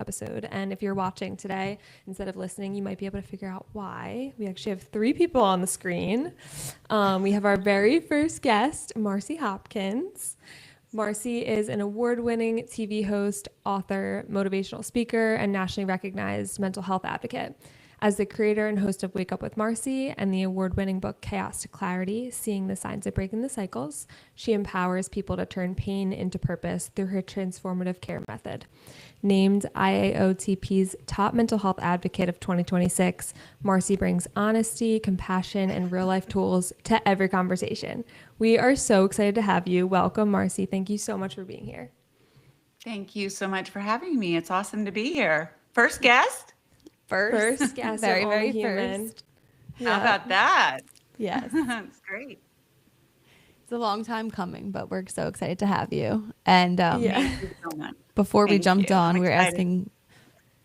episode. And if you're watching today, instead of listening, you might be able to figure out why. We actually have 3 people on the screen. We have our very first guest, Marci Hopkins. Marci is an award-winning TV host, author, motivational speaker, and nationally recognized mental health advocate. As the creator and host of Wake Up with Marci and the award-winning book Chaos to Clarity, Seeing the Signs of Breaking the Cycles, she empowers people to turn pain into purpose through her transformative care method. Named IAOTP's top mental health advocate of 2026, Marci brings honesty, compassion, and real-life tools to every conversation. We are so excited to have you. Welcome, Marci. Thank you so much for being here. Thank you so much for having me. It's awesome to be here. First guest? First guest, very, and very only human. first. How about that? Yes. That's great. It's a long time coming, but we're so excited to have you. And Thank you so much. before we Thank jumped you. on, I'm we were excited. asking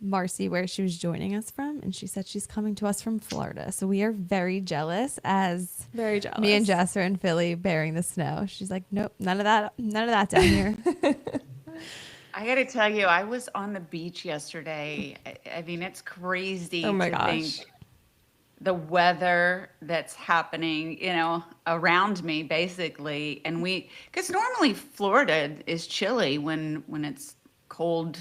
Marci where she was joining us from, and she said she's coming to us from Florida. So we are very jealous as Very jealous. me and Jess are in Philly bearing the snow. She's like, nope, none of that down here. I got to tell you, I was on the beach yesterday. I mean, it's crazy Oh my to gosh. think the weather that's happening, around me basically. And because normally Florida is chilly when it's cold,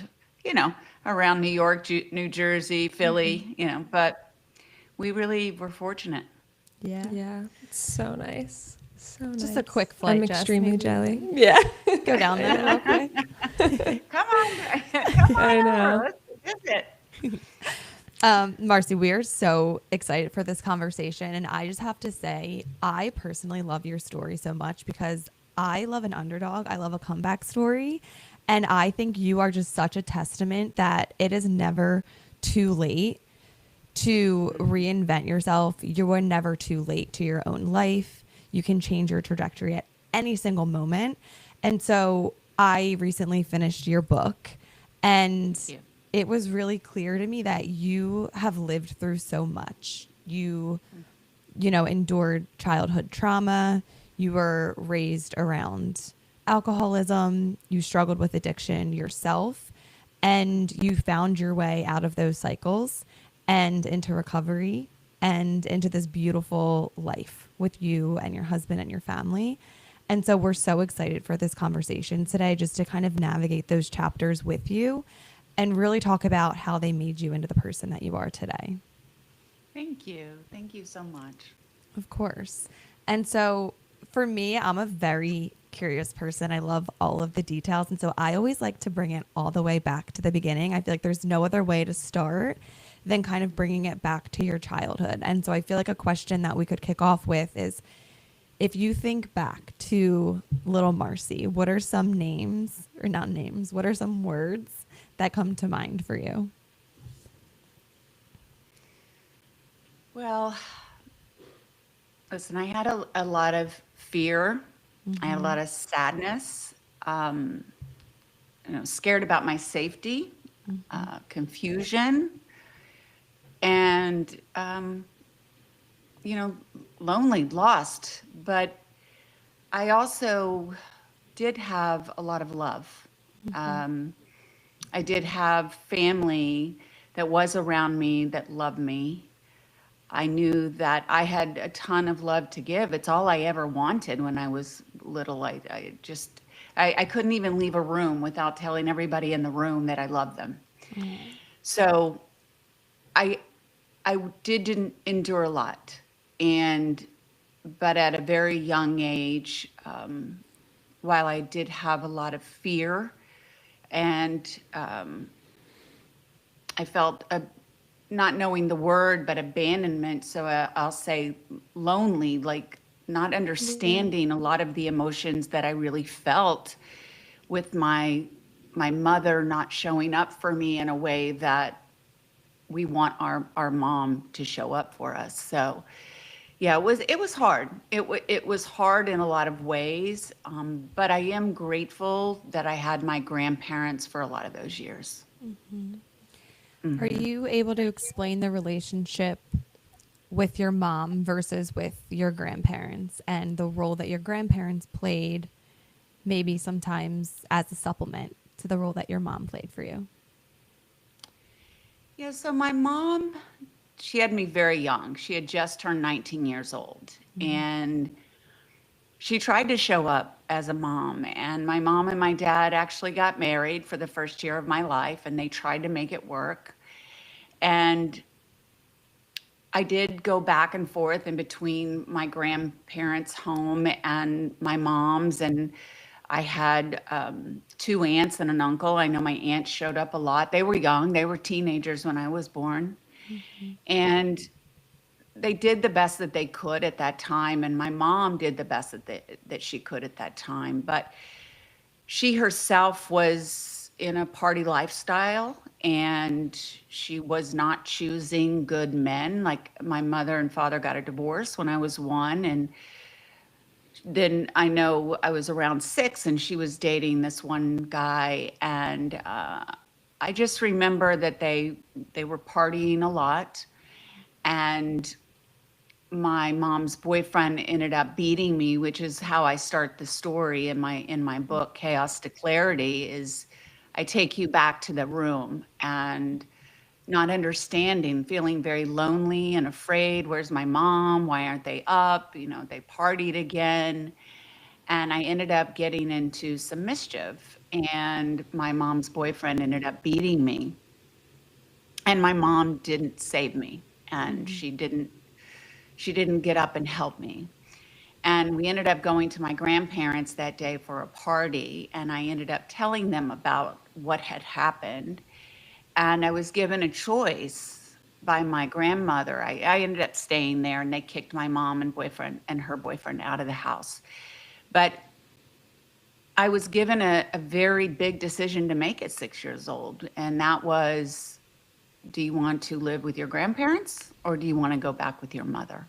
around New York, New Jersey, Philly, but we really were fortunate. Yeah. Yeah, it's so nice. So nice. Just a quick flight, I'm Jess, extremely maybe. jelly. Yeah. Go down there real quick. Come on, come on I over. know. Let's visit. Marci, we are so excited for this conversation. And I just have to say, I personally love your story so much because I love an underdog. I love a comeback story. And I think you are just such a testament that it is never too late to reinvent yourself. You are never too late to your own life. You can change your trajectory at any single moment. And so I recently finished your book, and Thank you. it was really clear to me that you have lived through so much. You endured childhood trauma. You were raised around alcoholism. You struggled with addiction yourself, and you found your way out of those cycles and into recovery and into this beautiful life with you and your husband and your family. And so we're so excited for this conversation today, just to kind of navigate those chapters with you and really talk about how they made you into the person that you are today. Thank you. Thank you so much. Of course. And so for me, I'm a very curious person. I love all of the details. And so I always like to bring it all the way back to the beginning. I feel like there's no other way to start than kind of bringing it back to your childhood. And so I feel like a question that we could kick off with is, if you think back to little Marci, what are some names, or not names, what are some words that come to mind for you? Well, listen, I had a lot of fear. I had a lot of sadness, scared about my safety, confusion, and, lonely, lost. But I also did have a lot of love. I did have family that was around me that loved me. I knew that I had a ton of love to give. It's all I ever wanted when I was little. I couldn't even leave a room without telling everybody in the room that I loved them. So I I did endure a lot, but at a very young age, while I did have a lot of fear, and I felt not knowing the word, but abandonment. So I'll say lonely, like not understanding a lot of the emotions that I really felt with my mother not showing up for me in a way that we want our mom to show up for us. So yeah, it was hard. It was hard in a lot of ways, but I am grateful that I had my grandparents for a lot of those years. Are you able to explain the relationship with your mom versus with your grandparents and the role that your grandparents played, maybe sometimes as a supplement to the role that your mom played for you? Yeah, so my mom, she had me very young. She had just turned 19 years old. And she tried to show up as a mom. And my mom and my dad actually got married for the first year of my life, and they tried to make it work. And I did go back and forth in between my grandparents' home and my mom's, and I had two aunts and an uncle. I know my aunt showed up a lot. They were young, they were teenagers when I was born. And they did the best that they could at that time. And my mom did the best that she could at that time. But she herself was in a party lifestyle, and she was not choosing good men. Like, my mother and father got a divorce when I was 1, and then I know I was around 6 and she was dating this one guy, and I just remember that they were partying a lot, and my mom's boyfriend ended up beating me, which is how I start the story in my book, Chaos to Clarity. Is I take you back to the room, and not understanding, feeling very lonely and afraid. Where's my mom? Why aren't they up? They partied again. And I ended up getting into some mischief, and my mom's boyfriend ended up beating me. And my mom didn't save me, and she didn't get up and help me. And we ended up going to my grandparents that day for a party, and I ended up telling them about what had happened. And I was given a choice by my grandmother. I ended up staying there, and they kicked my mom and boyfriend and her boyfriend out of the house. But I was given a very big decision to make at 6 years old. And that was, do you want to live with your grandparents, or do you want to go back with your mother?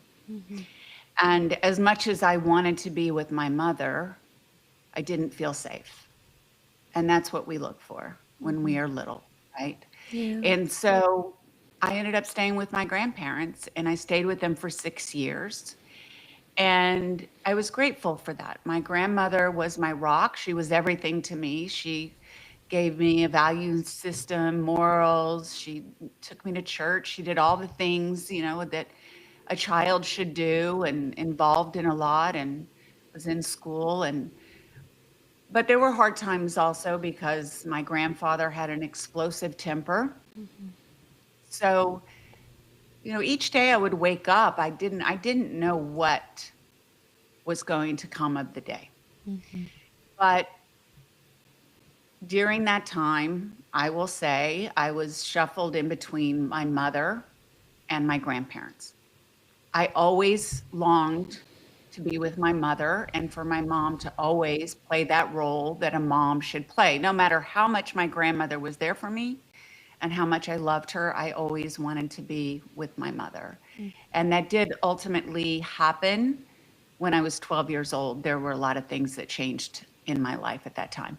And as much as I wanted to be with my mother, I didn't feel safe. And that's what we look for when we are little, right? Yeah. And so I ended up staying with my grandparents, and I stayed with them for 6 years. And I was grateful for that. My grandmother was my rock. She was everything to me. She gave me a value system, morals. She took me to church. She did all the things, that a child should do, and involved in a lot, and was in school. But there were hard times also, because my grandfather had an explosive temper. So, each day I would wake up, I didn't know what was going to come of the day. But during that time, I will say I was shuffled in between my mother and my grandparents. I always longed to be with my mother, and for my mom to always play that role that a mom should play. No matter how much my grandmother was there for me and how much I loved her, I always wanted to be with my mother. And that did ultimately happen when I was 12 years old. There were a lot of things that changed in my life at that time.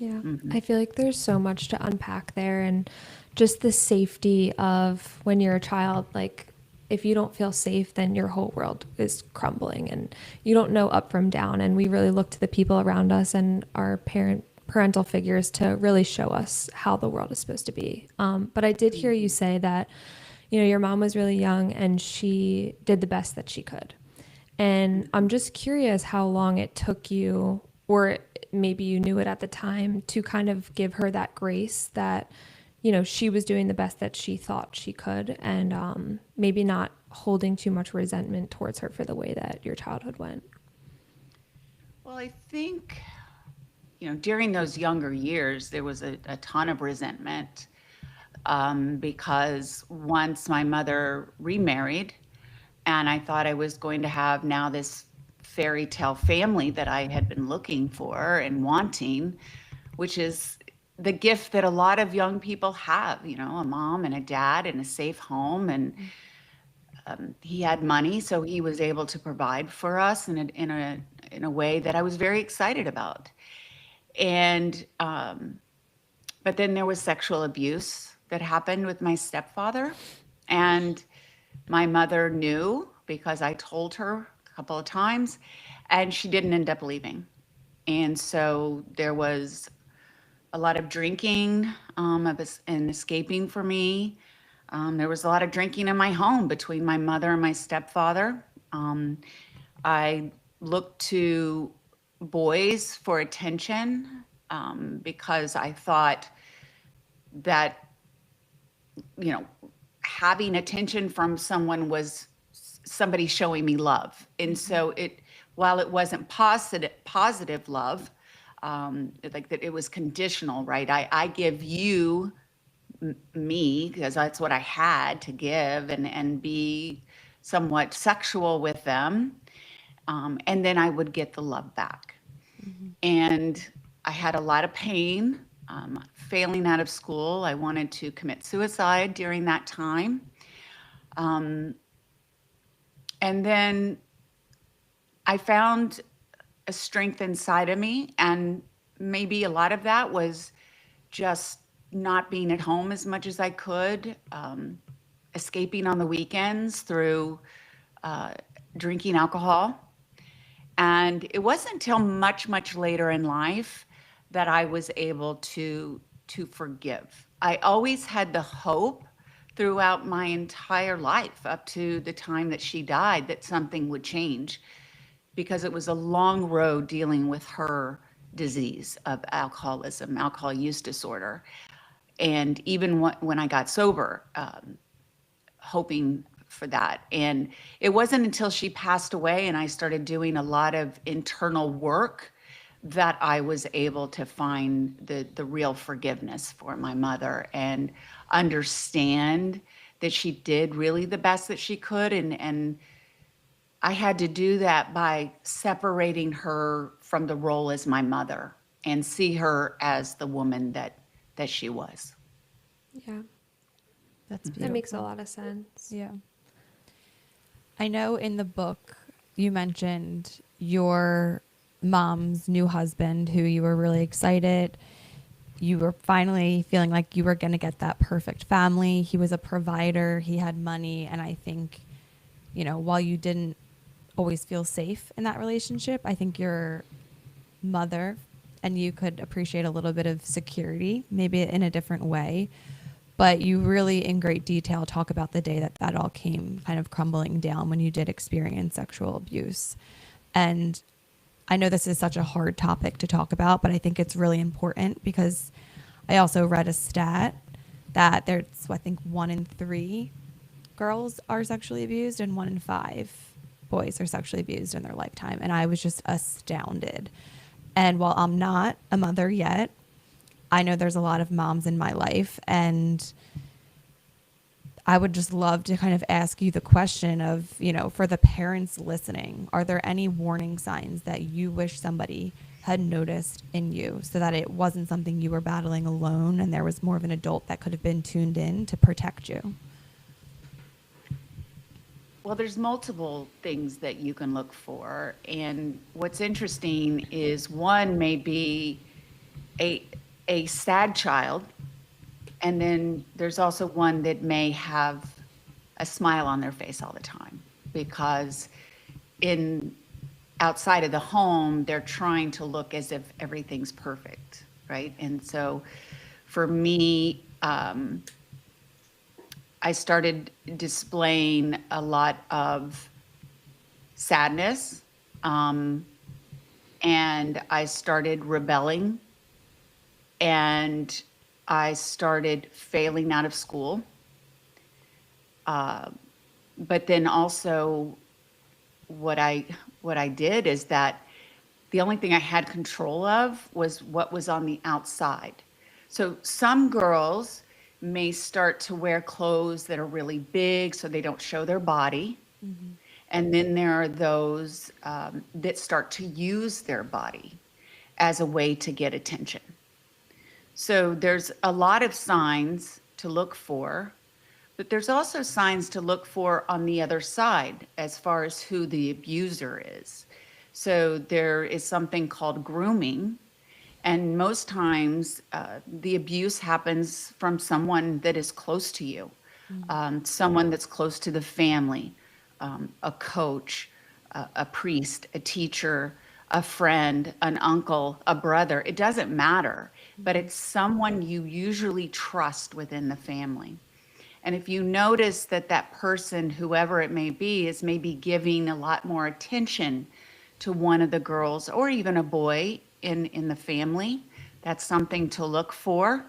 Yeah, Mhm. I feel like there's so much to unpack there, and just the safety of when you're a child, like if you don't feel safe, then your whole world is crumbling and you don't know up from down. And we really look to the people around us and our parental figures to really show us how the world is supposed to be. But I did hear you say that, your mom was really young and she did the best that she could. And I'm just curious how long it took you, or maybe you knew it at the time, to kind of give her that grace that, she was doing the best that she thought she could, and maybe not holding too much resentment towards her for the way that your childhood went. Well, I think, during those younger years, there was a ton of resentment, because once my mother remarried, and I thought I was going to have now this fairy tale family that I had been looking for and wanting, which is the gift that a lot of young people have, a mom and a dad and a safe home. And he had money, so he was able to provide for us in a way that I was very excited about. And but then there was sexual abuse that happened with my stepfather, and my mother knew because I told her a couple of times, and she didn't end up leaving. And so there was a lot of drinking and escaping for me. There was a lot of drinking in my home between my mother and my stepfather. Um, I looked to boys for attention because I thought that, you know, having attention from someone was somebody showing me love. And so while it wasn't positive love, like that it was conditional, right? I give you me because that's what I had to give and be somewhat sexual with them. And then I would get the love back. And I had a lot of pain, failing out of school. I wanted to commit suicide during that time. Um, and then I found a strength inside of me. And maybe a lot of that was just not being at home as much as I could, escaping on the weekends through uh, drinking alcohol. And it wasn't until much, much later in life that I was able to forgive. I always had the hope throughout my entire life up to the time that she died that something would change because it was a long road dealing with her disease of alcoholism, alcohol use disorder. And even when I got sober, hoping for that. And it wasn't until she passed away and I started doing a lot of internal work that I was able to find the real forgiveness for my mother and understand that she did really the best that she could. And I had to do that by separating her from the role as my mother and see her as the woman that she was. Yeah, That's that makes a beautiful. lot of sense. Yeah. I know in the book you mentioned your mom's new husband who you were really excited. You were finally feeling like you were going to get that perfect family. He was a provider, he had money. And I think, you know, while you didn't always feel safe in that relationship, I think your mother and you could appreciate a little bit of security, maybe in a different way. But you really, in great detail, talk about the day that that all came kind of crumbling down when you did experience sexual abuse. And I know this is such a hard topic to talk about, but I think it's really important because I also read a stat that there's, I think, 1 in 3 girls are sexually abused and 1 in 5 boys are sexually abused in their lifetime. And I was just astounded. And while I'm not a mother yet, I know there's a lot of moms in my life, and I would just love to kind of ask you the question of, you know, for the parents listening, are there any warning signs that you wish somebody had noticed in you so that it wasn't something you were battling alone and there was more of an adult that could have been tuned in to protect you? Well, there's multiple things that you can look for. And what's interesting is one may be a, a sad child, and then there's also one that may have a smile on their face all the time because in outside of the home, they're trying to look as if everything's perfect, right? And so for me, I started displaying a lot of sadness, um, and I started rebelling, and I started failing out of school. Uh, but then also, what I what I did is that the only thing I had control of was what was on the outside. So some girls may start to wear clothes that are really big so they don't show their body. Mm-hmm. And then there are those that start to use their body as a way to get attention. So there's a lot of signs to look for, but there's also signs to look for on the other side as far as who the abuser is. So there is something called grooming. And most times, the abuse happens from someone that is close to you, someone that's close to the family, a coach, a priest, a teacher, a friend, an uncle, a brother, it doesn't matter, but it's someone you usually trust within the family. And if you notice that that person, whoever it may be, is maybe giving a lot more attention to one of the girls or even a boy in the family, that's something to look for.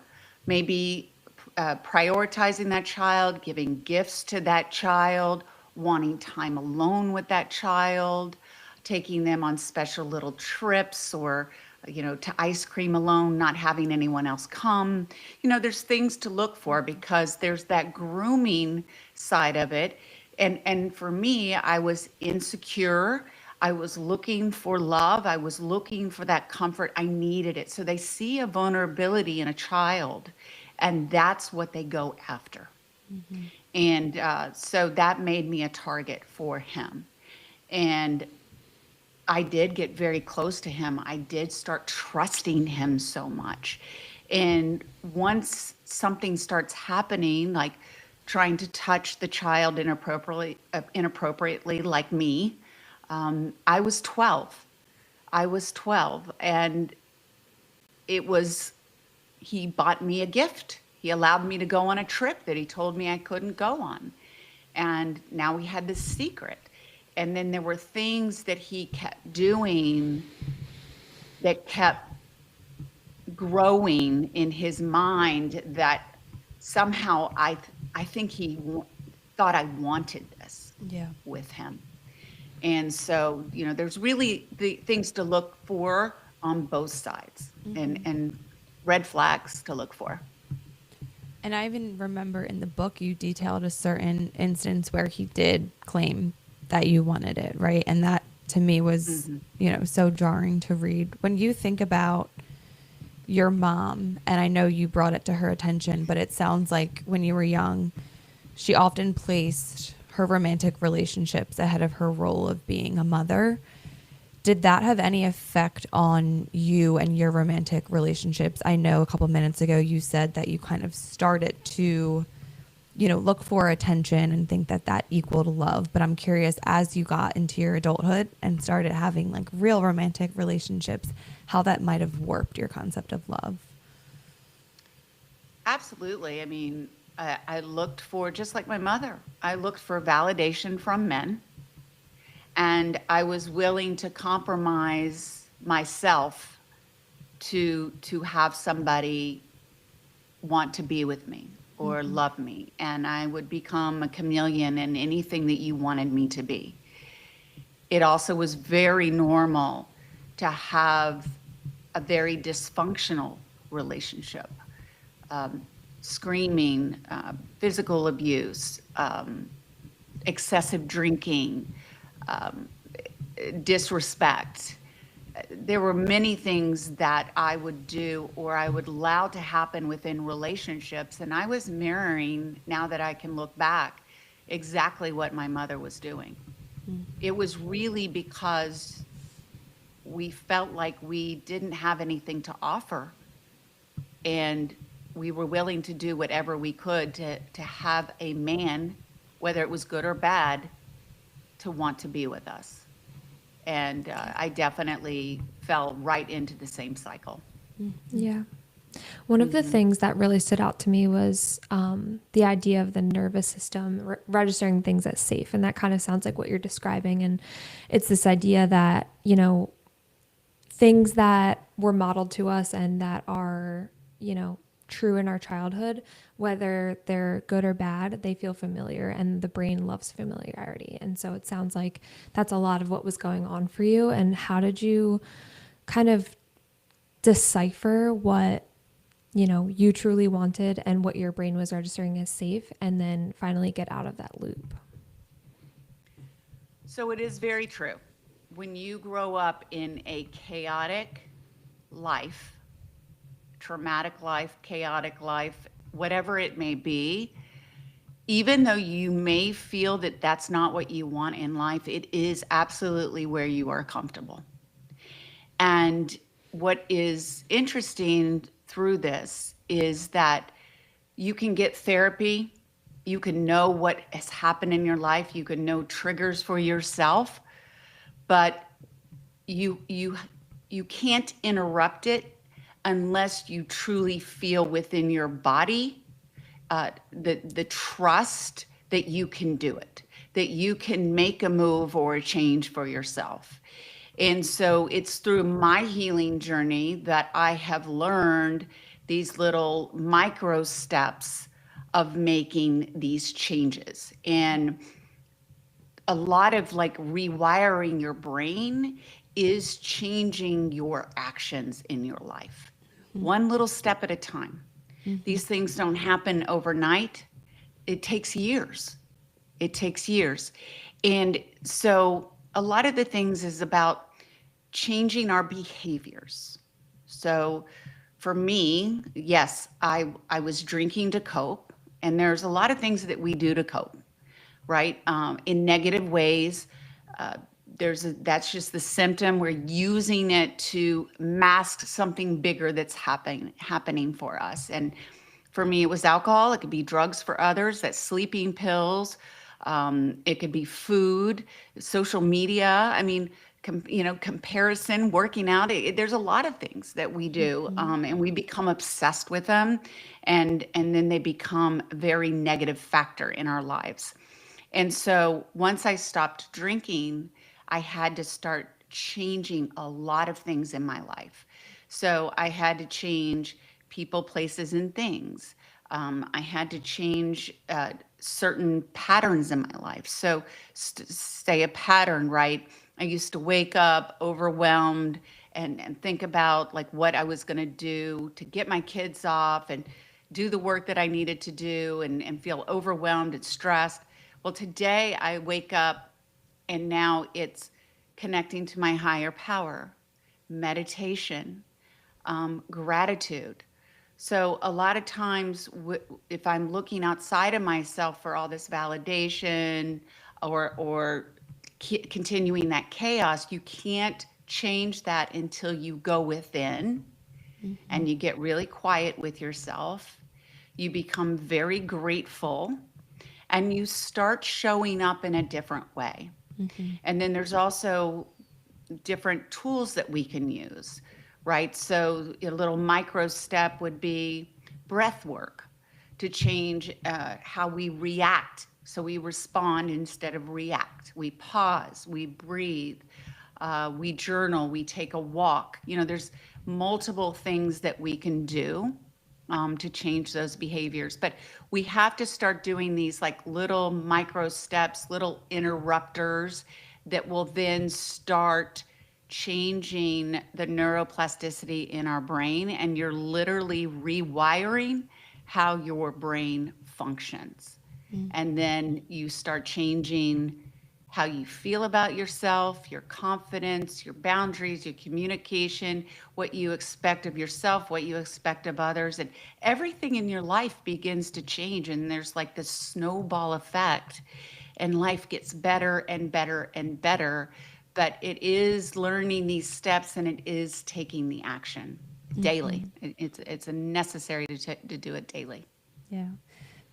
Maybe prioritizing that child, giving gifts to that child, wanting time alone with that child, taking them on special little trips or to ice cream alone, not having anyone else come. There's things to look for because there's that grooming side of it. And for me, I was insecure. I was looking for love. I was looking for that comfort. I needed it. So they see a vulnerability in a child, and that's what they go after. And so that made me a target for him. And I did get very close to him. I did start trusting him so much. And once something starts happening, like trying to touch the child inappropriately like me, I was 12. I was 12, and it was, he bought me a gift. He allowed me to go on a trip that he told me I couldn't go on. And now we had this secret. And then there were things that he kept doing that kept growing in his mind that somehow I think he thought I wanted this Yeah. with him. And so, there's really the things to look for on both sides, and red flags to look for. And I even remember in the book you detailed a certain instance where he did claim that you wanted it, right? And that to me was, so jarring to read. When you think about your mom, and I know you brought it to her attention, but it sounds like when you were young, she often placed her romantic relationships ahead of her role of being a mother. Did that have any effect on you and your romantic relationships? I know a couple minutes ago you said that you kind of started to, look for attention and think that that equaled love. But I'm curious, as you got into your adulthood and started having like real romantic relationships, how that might have warped your concept of love. Absolutely. I mean, I looked for, just like my mother, I looked for validation from men, and I was willing to compromise myself to have somebody want to be with me or love me. And I would become a chameleon in anything that you wanted me to be. It also was very normal to have a very dysfunctional relationship. Screaming, physical abuse, excessive drinking, disrespect. There were many things that I would do or I would allow to happen within relationships. And I was mirroring, now that I can look back, exactly what my mother was doing. It was really because we felt like we didn't have anything to offer. And we were willing to do whatever we could to have a man, whether it was good or bad, to want to be with us. And I definitely fell right into the same cycle. Yeah. One of the things that really stood out to me was the idea of the nervous system registering things as safe. And that kind of sounds like what you're describing. And it's this idea that, things that were modeled to us and that are, true in our childhood, whether they're good or bad, they feel familiar, and the brain loves familiarity. And so it sounds like that's a lot of what was going on for you. And how did you kind of decipher what, you truly wanted and what your brain was registering as safe, and then finally get out of that loop? So it is very true. When you grow up in a chaotic life, traumatic life, chaotic life, whatever it may be, even though you may feel that that's not what you want in life, it is absolutely where you are comfortable. And what is interesting through this is that you can get therapy, you can know what has happened in your life, you can know triggers for yourself, but you can't interrupt it unless you truly feel within your body the trust that you can do it, that you can make a move or a change for yourself. And so it's through my healing journey that I have learned these little micro steps of making these changes. And a lot of like rewiring your brain is changing your actions in your life, one little step at a time. These things don't happen overnight. It takes years. It takes years. And so a lot of the things is about changing our behaviors. So for me, yes, I was drinking to cope, and there's a lot of things that we do to cope, right? In negative ways. That's just the symptom. We're using it to mask something bigger that's happening for us. And for me, it was alcohol. It could be drugs for others. That's sleeping pills. It could be food, social media. I mean, comparison, working out. There's a lot of things that we do, and we become obsessed with them, and then they become a very negative factor in our lives. And so once I stopped drinking, I had to start changing a lot of things in my life. So I had to change people, places, and things. I had to change certain patterns in my life. So, say a pattern, right? I used to wake up overwhelmed and think about like what I was going to do to get my kids off and do the work that I needed to do and feel overwhelmed and stressed. Well, today I wake up and now it's connecting to my higher power, meditation, gratitude. So a lot of times, if I'm looking outside of myself for all this validation or continuing that chaos, you can't change that until you go within and you get really quiet with yourself. You become very grateful and you start showing up in a different way. And then there's also different tools that we can use, right? So a little micro step would be breath work to change how we react. So we respond instead of react. We pause, we breathe, we journal, we take a walk. There's multiple things that we can do to change those behaviors. But we have to start doing these like little micro steps, little interrupters that will then start changing the neuroplasticity in our brain. And you're literally rewiring how your brain functions. And then you start changing how you feel about yourself, your confidence, your boundaries, your communication, what you expect of yourself, what you expect of others, and everything in your life begins to change. And there's like this snowball effect, and life gets better and better and better. But it is learning these steps, and it is taking the action daily. It's a necessary to do it daily. Yeah.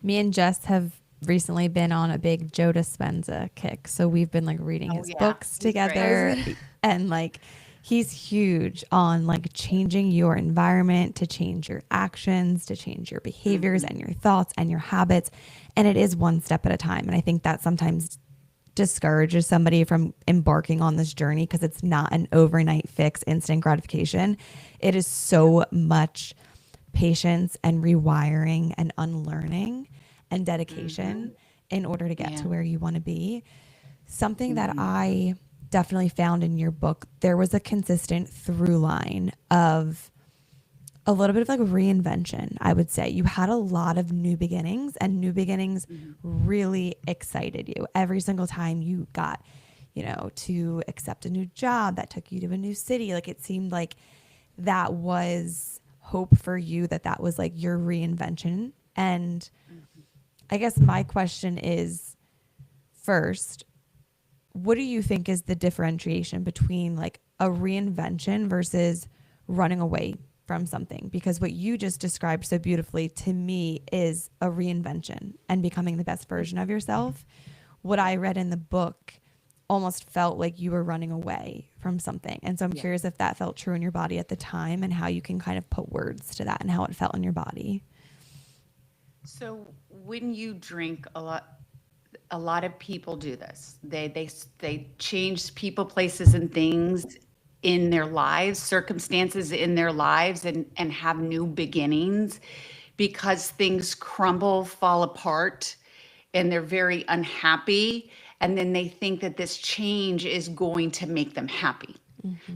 Me and Jess have recently been on a big Joe Dispenza kick. So we've been like reading his books He's together and like he's huge on like changing your environment to change your actions, to change your behaviors and your thoughts and your habits. And it is one step at a time. And I think that sometimes discourages somebody from embarking on this journey because it's not an overnight fix, instant gratification. It is so much patience and rewiring and unlearning and dedication in order to get to where you want to be. Something that I definitely found in your book, there was a consistent through line of a little bit of like reinvention, I would say. You had a lot of new beginnings, and new beginnings really excited you. Every single time you got, to accept a new job that took you to a new city, like it seemed like that was hope for you, that was like your reinvention. And I guess my question is, first, what do you think is the differentiation between like a reinvention versus running away from something? Because what you just described so beautifully to me is a reinvention and becoming the best version of yourself. What I read in the book almost felt like you were running away from something. And so I'm Yeah. curious if that felt true in your body at the time and how you can kind of put words to that and how it felt in your body. So when you drink a lot of people do this. They change people, places, and things in their lives, circumstances in their lives, and have new beginnings because things crumble, fall apart, and they're very unhappy. And then they think that this change is going to make them happy.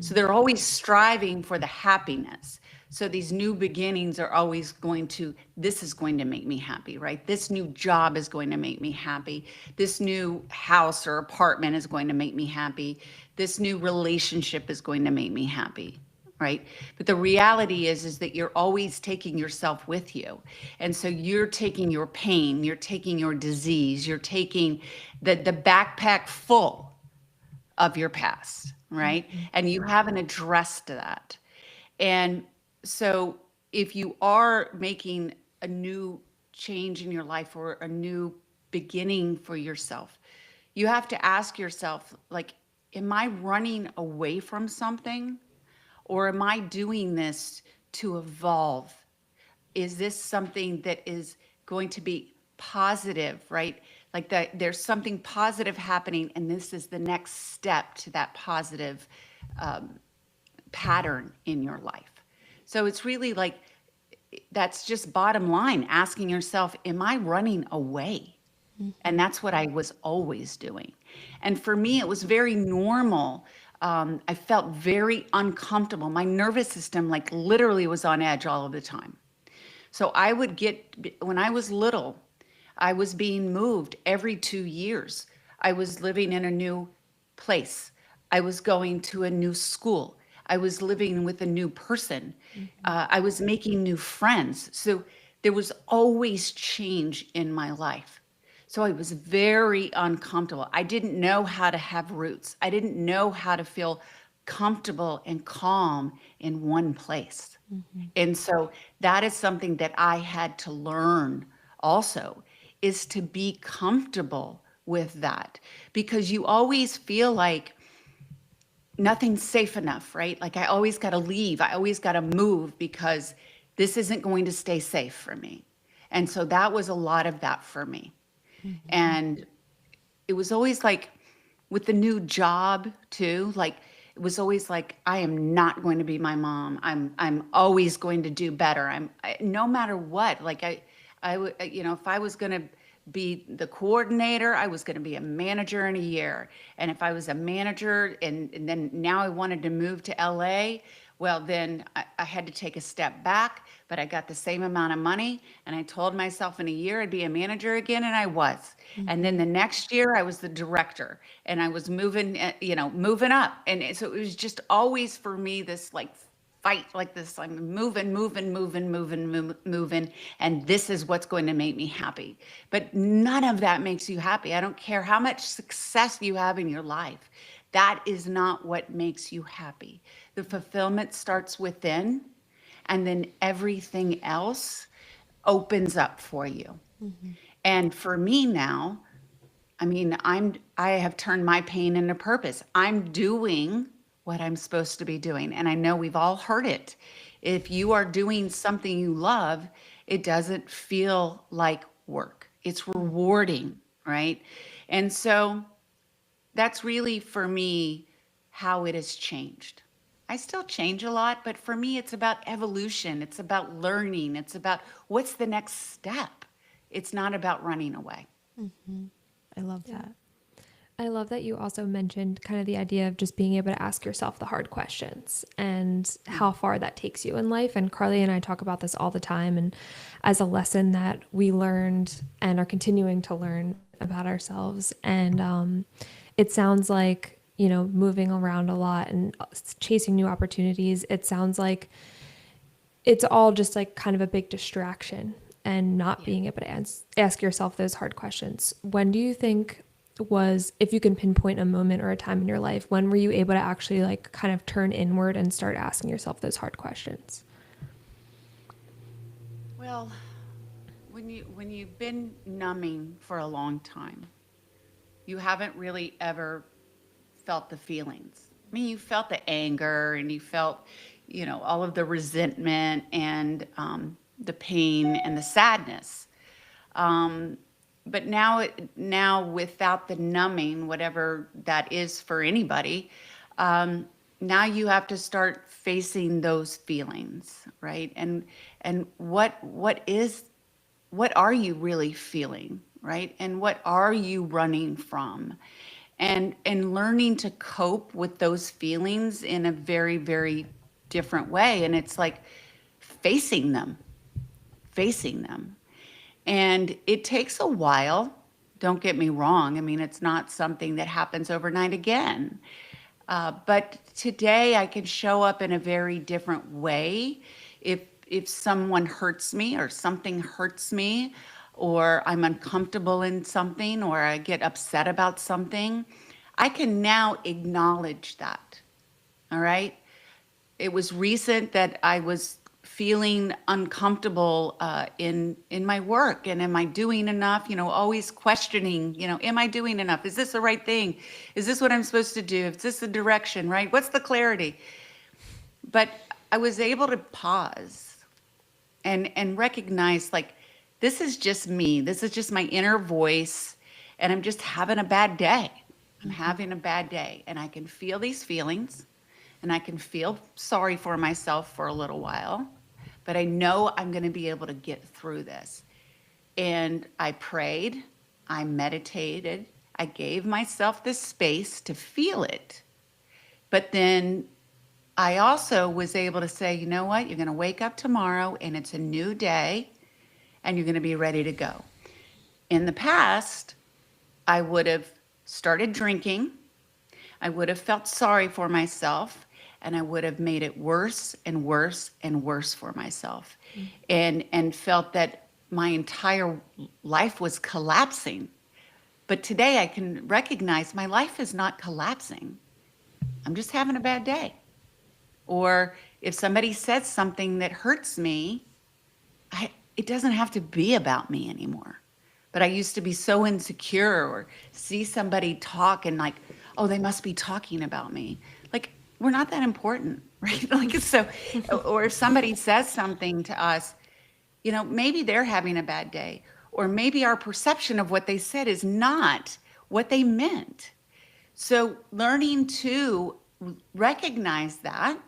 So they're always striving for the happiness. So these new beginnings are always going to, this is going to make me happy, right? This new job is going to make me happy. This new house or apartment is going to make me happy. This new relationship is going to make me happy, right? But the reality is that you're always taking yourself with you. And so you're taking your pain, you're taking your disease, you're taking the backpack full of your past, right? And you haven't addressed that. And so if you are making a new change in your life or a new beginning for yourself, you have to ask yourself, like, am I running away from something, or am I doing this to evolve? Is this something that is going to be positive, right? Like that there's something positive happening, and this is the next step to that positive pattern in your life. So it's really like, that's just bottom line, asking yourself, am I running away? And that's what I was always doing. And for me, it was very normal. I felt very uncomfortable. My nervous system, like, literally was on edge all of the time. So I would get, when I was little, I was being moved every 2 years. I was living in a new place. I was going to a new school. I was living with a new person. I was making new friends. So there was always change in my life. So I was very uncomfortable. I didn't know how to have roots. I didn't know how to feel comfortable and calm in one place. And so that is something that I had to learn also, is to be comfortable with that, because you always feel like nothing's safe enough, right? Like, I always got to leave. I always got to move because this isn't going to stay safe for me. And so that was a lot of that for me. And it was always like, with the new job too, like, it was always like, I am not going to be my mom. I'm always going to do better. No matter what, like, I would, if I was going to be the coordinator, I was going to be a manager in a year. And if I was a manager and then now I wanted to move to LA, well, then I had to take a step back, but I got the same amount of money. And I told myself in a year I'd be a manager again, and I was. And then the next year I was the director, and I was moving, moving up. And so it was just always for me this, like, fight, like this, I'm moving, and this is what's going to make me happy. But none of that makes you happy. I don't care how much success you have in your life. That is not what makes you happy. The fulfillment starts within, and then everything else opens up for you. And for me now, I mean, I have turned my pain into purpose. I'm doing what I'm supposed to be doing. And I know we've all heard it. If you are doing something you love, it doesn't feel like work. It's rewarding, right? And so that's really, for me, how it has changed. I still change a lot, but for me, it's about evolution. It's about learning. It's about what's the next step. It's not about running away. I love Yeah. that. I love that you also mentioned kind of the idea of just being able to ask yourself the hard questions and how far that takes you in life. And Carly and I talk about this all the time, and as a lesson that we learned and are continuing to learn about ourselves. And it sounds like, moving around a lot and chasing new opportunities, it sounds like it's all just like kind of a big distraction and not being able to ask yourself those hard questions. When do you think if you can pinpoint a moment or a time in your life, when were you able to actually, like, kind of turn inward and start asking yourself those hard questions? Well, when you've been numbing for a long time, you haven't really ever felt the feelings. I mean, you felt the anger and you felt, all of the resentment and the pain and the sadness. Um, but now without the numbing, whatever that is for anybody, now you have to start facing those feelings, right? And what are you really feeling, right? And what are you running from? And learning to cope with those feelings in a very, very different way. And it's like facing them, facing them. And it takes a while. Don't get me wrong. I mean, it's not something that happens overnight again. But today I can show up in a very different way. If someone hurts me or something hurts me, or I'm uncomfortable in something, or I get upset about something, I can now acknowledge that. All right. It was recent that I was feeling uncomfortable in my work, and am I doing enough? Always questioning. Am I doing enough? Is this the right thing? Is this what I'm supposed to do? Is this the direction? Right? What's the clarity? But I was able to pause and recognize, like, this is just me. This is just my inner voice, and I'm just having a bad day. I'm having a bad day, and I can feel these feelings. And I can feel sorry for myself for a little while, but I know I'm going to be able to get through this. And I prayed, I meditated, I gave myself the space to feel it. But then I also was able to say, you know what? You're going to wake up tomorrow and it's a new day and you're going to be ready to go. In the past, I would have started drinking. I would have felt sorry for myself, and I would have made it worse and worse and worse for myself, and felt that my entire life was collapsing. But today I can recognize my life is not collapsing. I'm just having a bad day. Or if somebody says something that hurts me, it doesn't have to be about me anymore. But I used to be so insecure, or see somebody talk and like, oh, they must be talking about me. Like, we're not that important, right? Like, so, or if somebody says something to us, maybe they're having a bad day, or maybe our perception of what they said is not what they meant. So learning to recognize that,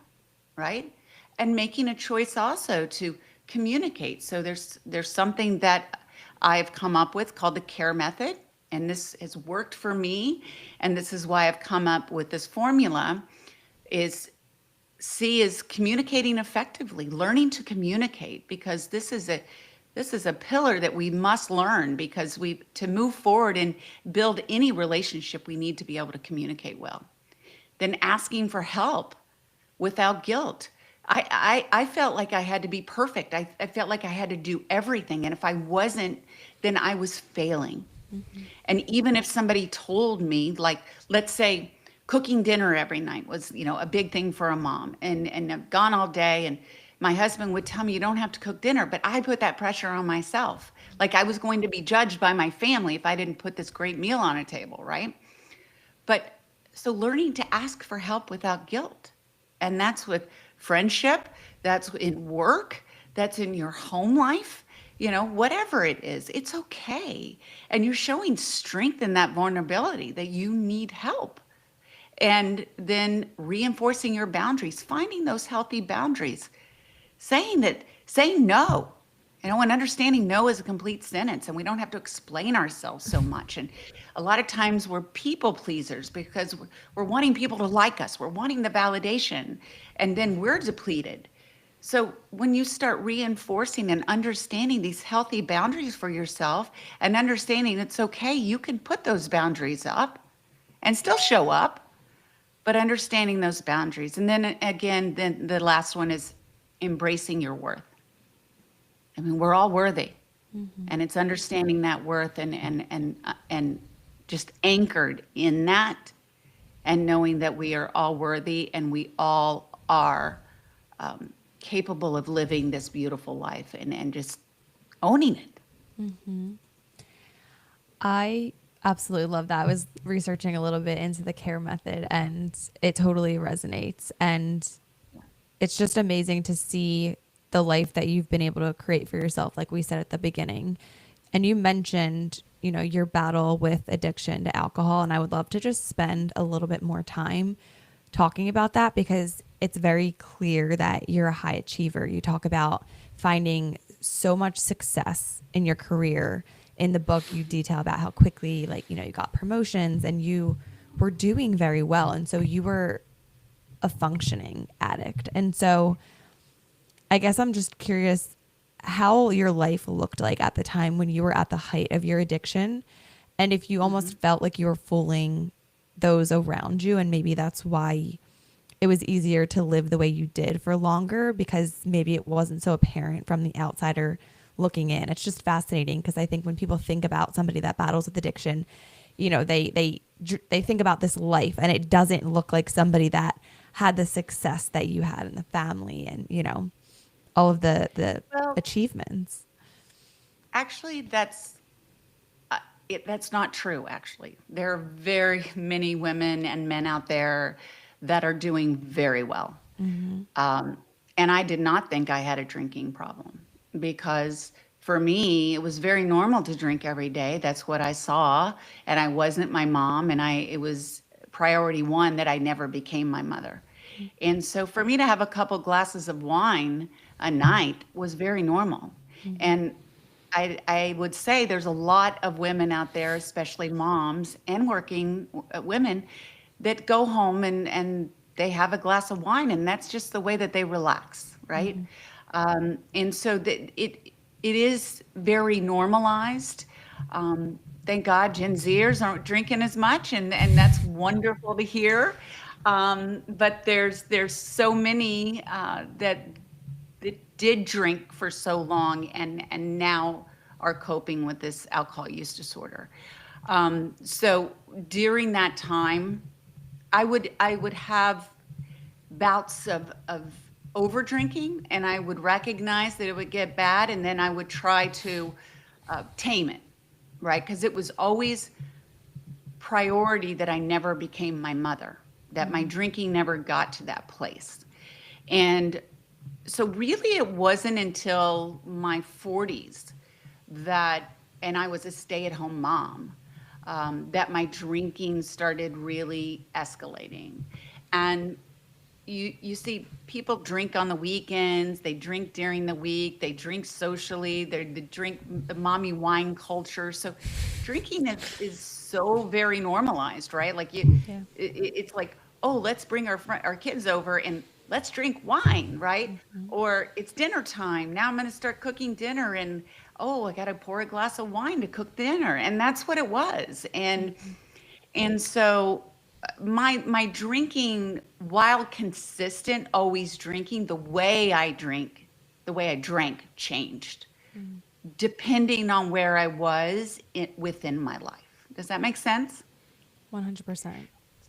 right? And making a choice also to communicate. So there's something that I've come up with called the CARE method, and this has worked for me, and this is why I've come up with this formula. Is C is communicating effectively, learning to communicate, because this is a pillar that we must learn, because to move forward and build any relationship, we need to be able to communicate well. Then asking for help without guilt. I felt like I had to be perfect. I felt like I had to do everything. And if I wasn't, then I was failing. And even if somebody told me, like, let's say cooking dinner every night was, a big thing for a mom, and I've gone all day, and my husband would tell me, you don't have to cook dinner, but I put that pressure on myself. Like I was going to be judged by my family if I didn't put this great meal on a table, right? But so learning to ask for help without guilt. And that's with friendship, that's in work, that's in your home life, whatever it is, it's okay. And you're showing strength in that vulnerability that you need help. And then reinforcing your boundaries, finding those healthy boundaries, saying no, and understanding no is a complete sentence, and we don't have to explain ourselves so much. And a lot of times we're people pleasers because we're wanting people to like us. We're wanting the validation, and then we're depleted. So when you start reinforcing and understanding these healthy boundaries for yourself, and understanding it's okay, you can put those boundaries up and still show up, but understanding those boundaries. And then again, then the last one is embracing your worth. I mean, we're all worthy, and it's understanding that worth and just anchored in that, and knowing that we are all worthy and we all are capable of living this beautiful life, and just owning it. I Absolutely love that. I was researching a little bit into the care method and it totally resonates. And it's just amazing to see the life that you've been able to create for yourself, like we said at the beginning. And you mentioned, your battle with addiction to alcohol. And I would love to just spend a little bit more time talking about that because it's very clear that you're a high achiever. You talk about finding so much success in your career. In the book, you detail about how quickly, you got promotions and you were doing very well. And so you were a functioning addict. And so I guess I'm just curious how your life looked like at the time when you were at the height of your addiction. And if you almost felt like you were fooling those around you. And maybe that's why it was easier to live the way you did for longer because maybe it wasn't so apparent from the outsider looking in. It's just fascinating because I think when people think about somebody that battles with addiction, they think about this life and it doesn't look like somebody that had the success that you had in the family and, all of the Well, achievements. actually, that's not true, actually. There are very many women and men out there that are doing very well. And I did not think I had a drinking problem because for me, it was very normal to drink every day. That's what I saw. And I wasn't my mom. And it was priority one that I never became my mother. And so for me to have a couple glasses of wine a night was very normal. And I would say there's a lot of women out there, especially moms and working women, that go home and they have a glass of wine, and that's just the way that they relax, right? And so it is very normalized. Thank God Gen Zers aren't drinking as much, and that's wonderful to hear. But there's so many that did drink for so long and now are coping with this alcohol use disorder. So during that time, I would have bouts of over drinking, and I would recognize that it would get bad, and then I would try to tame it, right? Because it was always priority that I never became my mother, that my drinking never got to that place. And so really it wasn't until my 40s that, and I was a stay-at-home mom, that my drinking started really escalating. And you see people drink on the weekends, they drink during the week, they drink socially, they drink the mommy wine culture. So drinking is so very normalized, right? Like Yeah. it's like, oh, let's bring our kids over and let's drink wine, right? Or it's dinner time. Now I'm going to start cooking dinner and oh, I got to pour a glass of wine to cook dinner. And that's what it was. And so my drinking, while consistent, always drinking, the way I drank changed depending on where I was within my life. Does that make sense? 100%.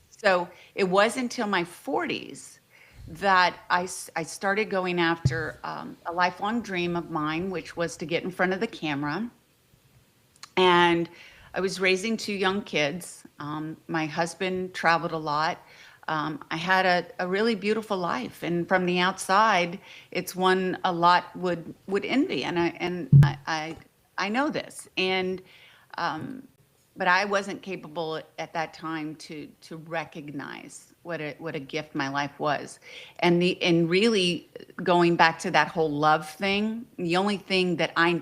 So it was until my 40s that I started going after a lifelong dream of mine, which was to get in front of the camera. And I was raising two young kids. My husband traveled a lot. I had a really beautiful life, and from the outside, it's one a lot would envy, and I know this, and but I wasn't capable at that time to recognize what a gift my life was, and really going back to that whole love thing. The only thing that I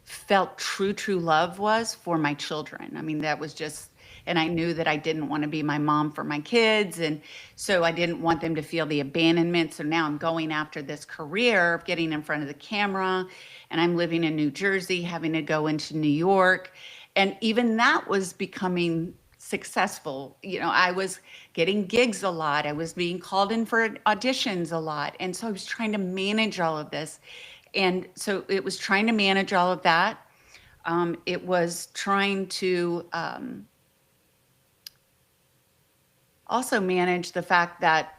felt true love was for my children. I mean, that was just, and I knew that I didn't want to be my mom for my kids. And so I didn't want them to feel the abandonment. So now I'm going after this career of getting in front of the camera, and I'm living in New Jersey, having to go into New York. And even that was becoming successful. I was getting gigs a lot. I was being called in for auditions a lot. And so I was trying to manage all of this. And so it was trying to manage all of that. It was trying to also manage the fact that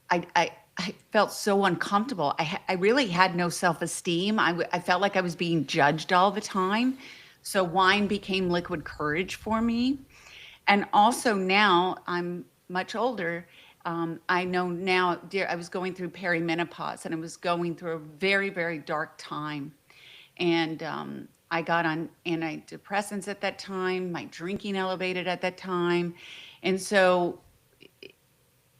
I felt so uncomfortable. I really had no self-esteem. I felt like I was being judged all the time. So wine became liquid courage for me. And also now I'm much older. I know now, dear, I was going through perimenopause and I was going through a very, very dark time. And I got on antidepressants at that time. My drinking elevated at that time. And so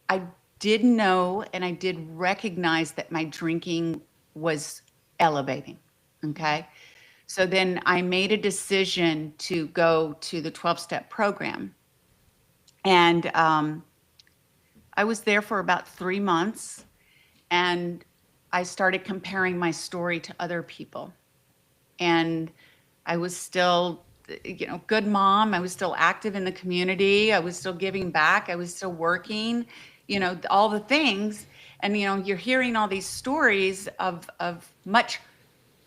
I did know and I did recognize that my drinking was elevating. Okay. So then I made a decision to go to the 12-step program. And I was there for about 3 months and I started comparing my story to other people. And I was still, good mom. I was still active in the community. I was still giving back. I was still working, all the things. And, you're hearing all these stories of much,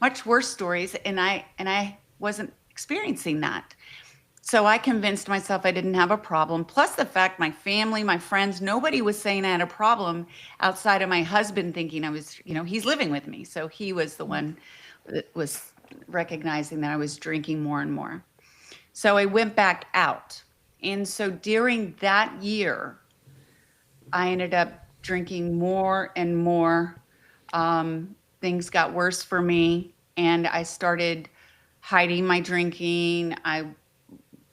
much worse stories. And I wasn't experiencing that. So I convinced myself I didn't have a problem. Plus the fact my family, my friends, nobody was saying I had a problem outside of my husband thinking I was, he's living with me. So he was the one that was recognizing that I was drinking more and more. So I went back out. And so during that year, I ended up drinking more and more. Things got worse for me. And I started hiding my drinking.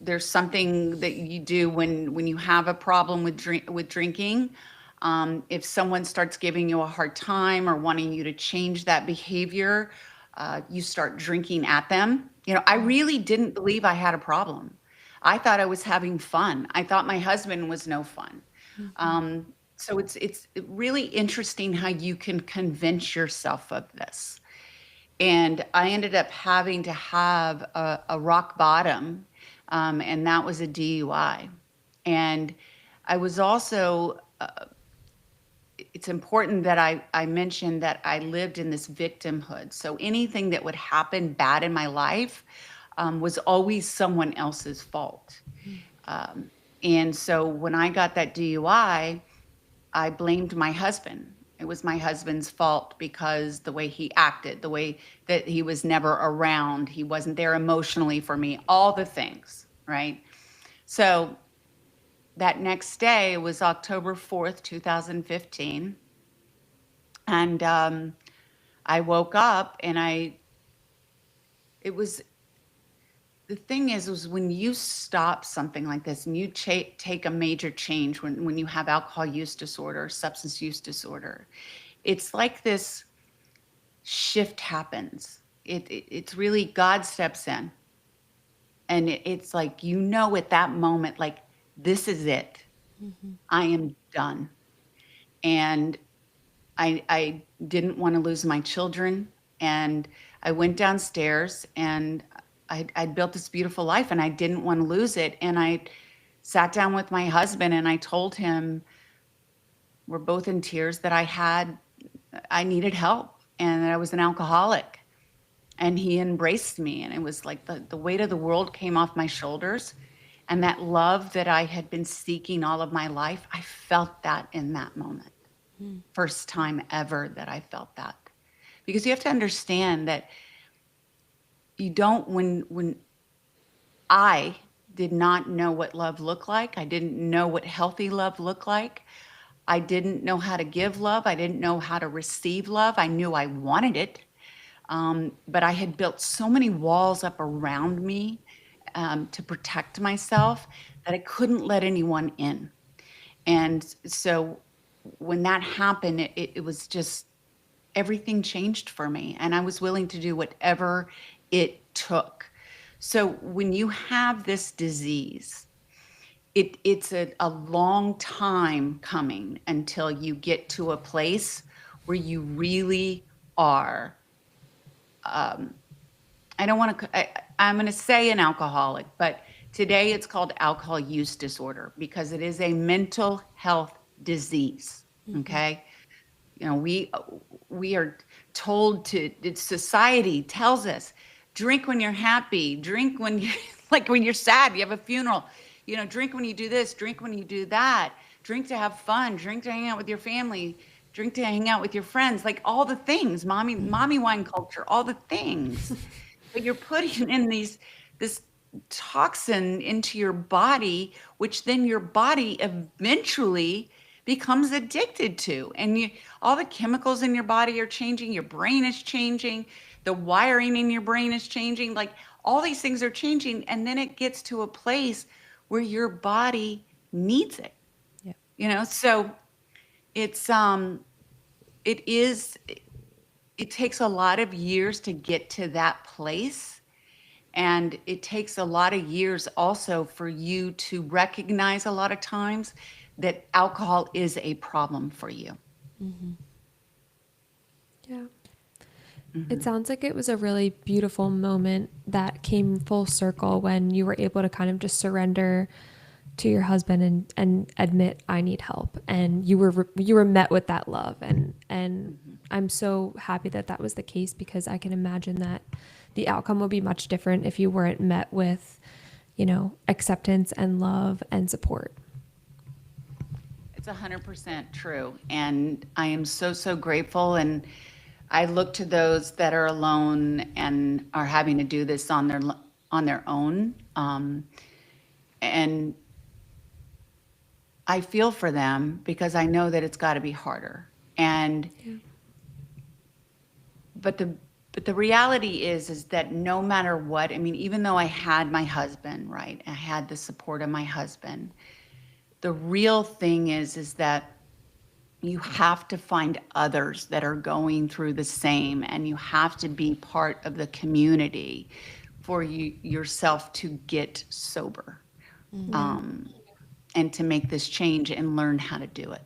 There's something that you do when you have a problem with drinking. If someone starts giving you a hard time or wanting you to change that behavior, you start drinking at them. I really didn't believe I had a problem. I thought I was having fun. I thought my husband was no fun. So it's really interesting how you can convince yourself of this. And I ended up having to have a rock bottom, and that was a DUI. And I was also, it's important that I mentioned that I lived in this victimhood. So anything that would happen bad in my life was always someone else's fault. And so when I got that DUI, I blamed my husband. It was my husband's fault because the way he acted, the way that he was never around, he wasn't there emotionally for me, all the things, right? So that next day was October 4th, 2015. And I woke up and the thing is when you stop something like this and you take a major change when you have alcohol use disorder, substance use disorder, it's like this shift happens. It's really God steps in. And it's like, at that moment, like, this is it. I am done. And I didn't want to lose my children. And I went downstairs and I'd built this beautiful life and I didn't want to lose it. And I sat down with my husband and I told him, we're both in tears, that I needed help and that I was an alcoholic. And he embraced me. And it was like the weight of the world came off my shoulders. And that love that I had been seeking all of my life, I felt that in that moment. First time ever that I felt that. Because you have to understand that you don't, when I did not know what love looked like, I didn't know what healthy love looked like. I didn't know how to give love. I didn't know how to receive love. I knew I wanted it. But I had built so many walls up around me to protect myself that I couldn't let anyone in. And so when that happened, it was just, everything changed for me. And I was willing to do whatever it took. So when you have this disease, it's a long time coming until you get to a place where you really are. I'm going to say an alcoholic, but today it's called alcohol use disorder because it is a mental health disease. Okay. We are told society tells us, drink when you're happy, drink when you like when you're sad, you have a funeral, drink when you do this, drink when you do that, drink to have fun, drink to hang out with your family, drink to hang out with your friends, like all the things, mommy wine culture, all the things. But you're putting in these this toxin into your body, which then your body eventually becomes addicted to. And all the chemicals in your body are changing, your brain is changing, the wiring in your brain is changing, like all these things are changing. And then it gets to a place where your body needs it, Yeah. So it's, it is, it takes a lot of years to get to that place. And it takes a lot of years also for you to recognize a lot of times that alcohol is a problem for you. Yeah. It sounds like it was a really beautiful moment that came full circle when you were able to kind of just surrender to your husband and admit I need help, and you were met with that love, and I'm so happy that that was the case, because I can imagine that the outcome would be much different if you weren't met with, acceptance and love and support. It's 100% true. And I am so, so grateful. And I look to those that are alone and are having to do this on their own. And I feel for them because I know that it's got to be harder. And but the reality is that no matter what, I mean, even though I had my husband, right? I had the support of my husband. The real thing is that you have to find others that are going through the same, and you have to be part of the community for yourself to get sober, and to make this change and learn how to do it.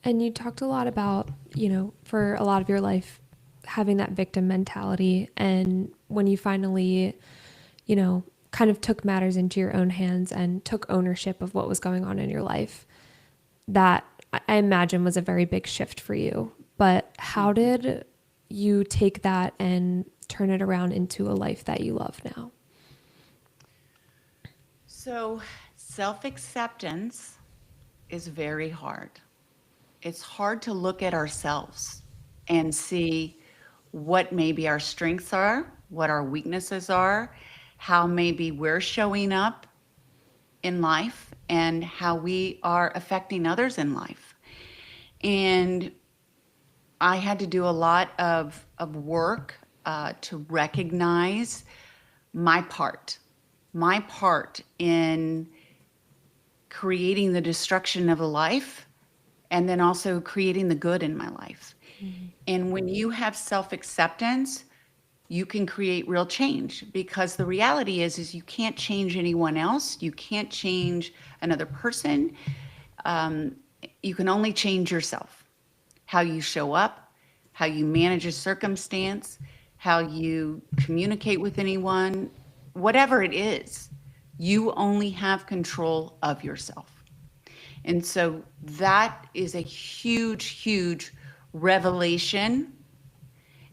And you talked a lot about, for a lot of your life, having that victim mentality. And when you finally, kind of took matters into your own hands and took ownership of what was going on in your life, that I imagine was a very big shift for you. But how did you take that and turn it around into a life that you love now? So self-acceptance is very hard. It's hard to look at ourselves and see what maybe our strengths are, what our weaknesses are, how maybe we're showing up in life, and how we are affecting others in life. And I had to do a lot of work to recognize my part in creating the destruction of a life, and then also creating the good in my life. And when you have self-acceptance, you can create real change, because the reality is you can't change anyone else. You can't change another person. You can only change yourself, how you show up, how you manage a circumstance, how you communicate with anyone, whatever it is, you only have control of yourself. And so that is a huge, huge revelation,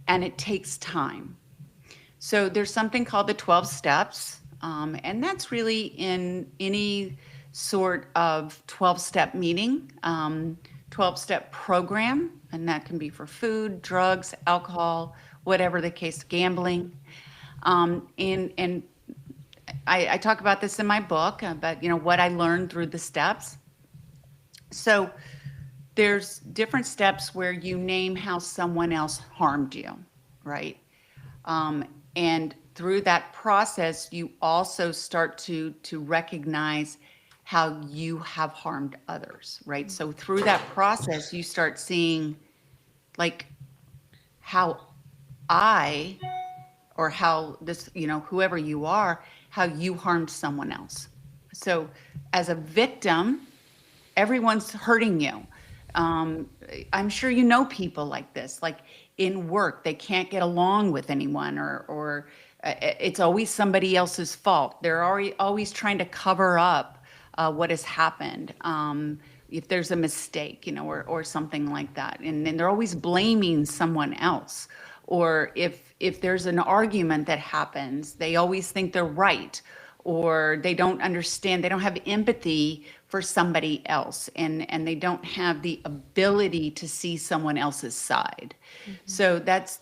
and it takes time. So there's something called the 12 steps, and that's really in any sort of 12-step meeting, 12-step program, and that can be for food, drugs, alcohol, whatever the case, gambling. And I talk about this in my book, about what I learned through the steps. So there's different steps where you name how someone else harmed you, right? And through that process, you also start to recognize how you have harmed others, right? So through that process, you start seeing like how I, or how this, whoever you are, how you harmed someone else. So as a victim, everyone's hurting you. I'm sure you know people like this, like in work, they can't get along with anyone, or it's always somebody else's fault. They're always trying to cover up what has happened. If there's a mistake, or something like that. And then they're always blaming someone else. Or if there's an argument that happens, they always think they're right, or they don't understand, they don't have empathy for for somebody else, and they don't have the ability to see someone else's side. So that's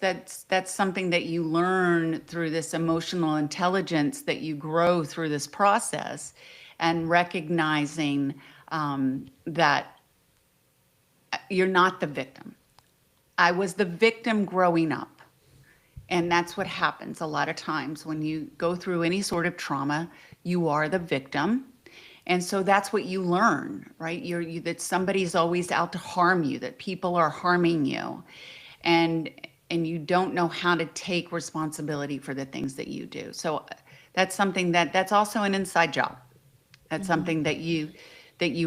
something that you learn through this emotional intelligence that you grow through this process, and recognizing that you're not the victim. I was the victim growing up. And that's what happens a lot of times when you go through any sort of trauma, you are the victim. And so that's what you learn, right? That somebody's always out to harm you, that people are harming you. And you don't know how to take responsibility for the things that you do. So that's something that's also an inside job. That's something that you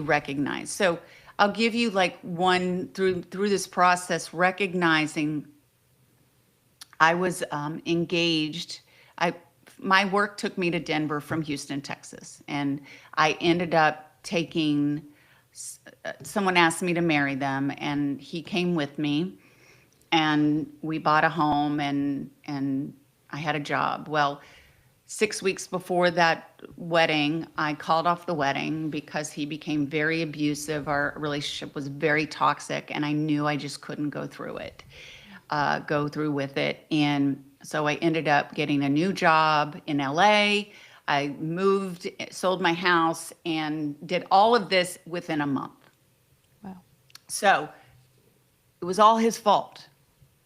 recognize. So I'll give you like one through this process, recognizing I was engaged. My work took me to Denver from Houston, Texas, and I ended up taking. Someone asked me to marry them, and he came with me, and we bought a home, and I had a job. Well, 6 weeks before that wedding, I called off the wedding because he became very abusive. Our relationship was very toxic, and I knew I just couldn't go through with it. And so I ended up getting a new job in LA. I moved, sold my house, and did all of this within a month. Wow. So it was all his fault,